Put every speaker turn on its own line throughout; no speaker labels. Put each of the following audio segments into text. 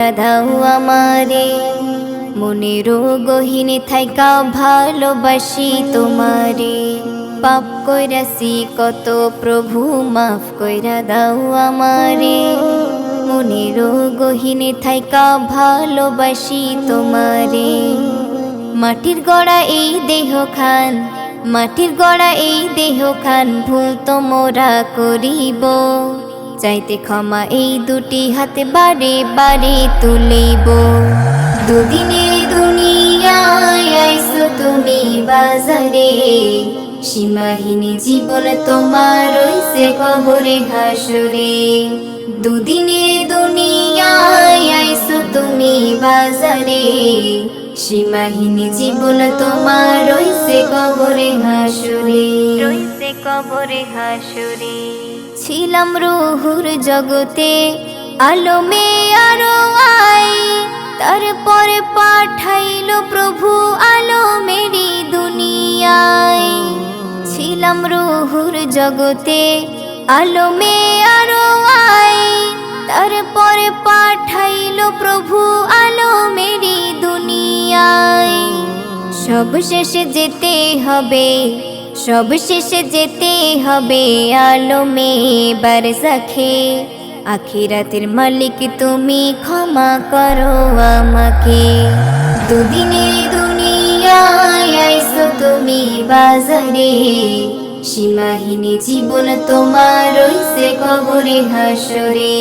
দাও আমারে মনের গহীনে থাইকা ভালোবাসি তোমারে। পাপ কইরাছি কত প্রভু মাফ কইরা দাও আমারে মনের গহীনে থাইকা ভালোবাসি তোমারে। মাটির গড়া এই দেহ খান, মাটির গড়া এই দেহ খান, ভুল তো মোরা করিব। চাইতে ক্ষমা এই দুটি হাতে বারে বারে তুলিব। দুদিনের দুনিয়ায় আইছো তুমি বাজারে, সীমাহীন জীবন তোমার রইছে কবরে হাসরে। দুদিনের দুনিয়ায় আইছো তুমি বাজারে, সীমাহীন জীবন তোমার রইছে কবরে হাসরে, রইছে কবরে হাসরে। ছিলাম রুহুর জগতে আলমে আরো আই, তারপরে পাঠাইলো প্রভু আলমেরি দুনিয়ায়। ছিলাম রুহুর জগতে আলমে আরো আই, তারপরে পাঠাইলো প্রভু আলমেরি দুনিয়ায়। সব শেষে যেতে হবে, সব শেষে যেতে হবে আলমে বারজাখে। আখিরাতের মালিক তুমি ক্ষমা করো আমাকে। দুদিনের দুনিয়ায় আইছো তুমি বাজারে, সীমাহীন জীবন তোমার রইছে কবরে হাসরে।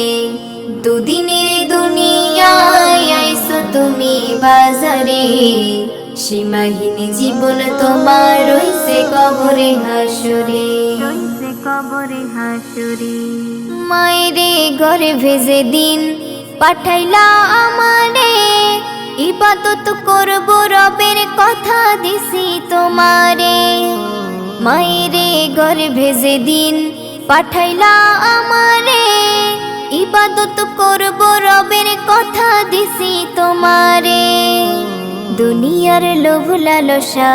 দুদিনের দুনিয়ায় আইছো তুমি বাজারে, সীমাহীন জীবন তোমার রইছে কবরে হাসরে, রইছে কবরে হাসরে। মায়েরে গর্ভে যেদিন পাঠাইলা আমারে, ইবাদত করব রবের কথা দিছি তোমারে। মায়েরে গর্ভে যেদিন পাঠাইলা আমারে, ইবাদত করব রবের কথা দিছি তোমারে। দুনিয়ার লোভ লালসা,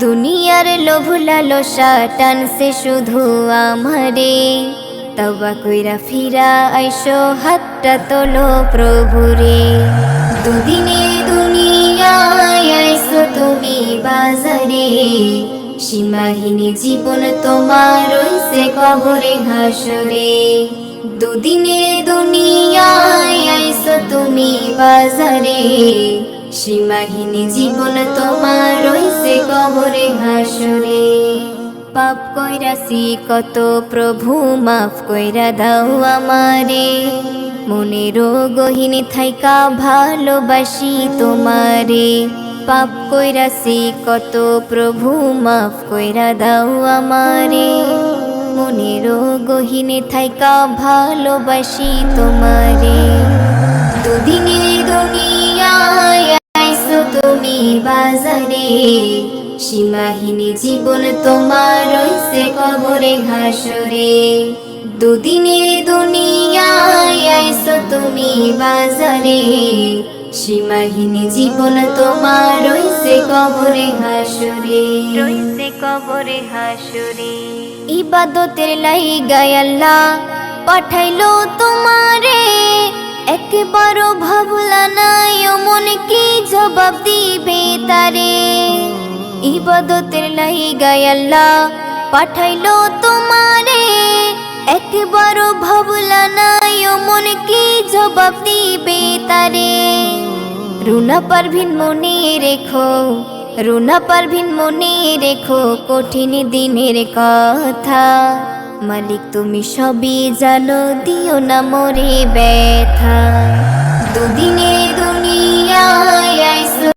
দুনিয়ার লোভ লালসা টানছে শুধু আমারে। তওবা কইরা ফিরা আইসো হাতটা তোলো প্রভুরে। দুদিনের দুনিয়ায় আইসো তুমি বাজারে, সীমাহীন জীবন তোমার রইছে কবরে হাসরে। দুদিনের দুনিয়ায় আইসো তুমি বাজারে, সীমাহীন জীবন তোমার রইছে কবরে হাসরে। পাপ কইরাছি কত প্রভু মাফ কইরা দাও আমারে, মনের গহীনে থাইকা ভালোবাসি তোমারে। পাপ কইরাছি কত প্রভু মাফ কইরা দাও আমারে, মনের গহীনে থাইকা ভালোবাসি তোমারে। দুদিনের দুনিয়ায় আইছো তুমি বাজারে, সীমাহীন জীবন তোমার রইছে কবরে হাসরে। দুদিনের দুনিয়ায় আইছো তুমি বাজারে, সীমাহীন জীবন তোমার রইছে কবরে হাসরে, রইছে কবরে হাসরে। ইবাদতের লাইগায় আল্লাহ পাঠাইলো তোমারে, একবারও ভাবলা নাই মন কি জবাব দিবে তারে। ইবাদতের লাইগায় আল্লাহ পাঠাইলো তোমারে, একবারও ভাবলা নাই মন কি জবাব দিবে তারে। রুনা পারভিন মনে রেখো, রুনা পারভিন মনে রেখো কঠিন দিনের কথা। মালিক তুমি সবই জানো, দিও না মোরে ব্যথা। দুদিনের দুনিয়ায়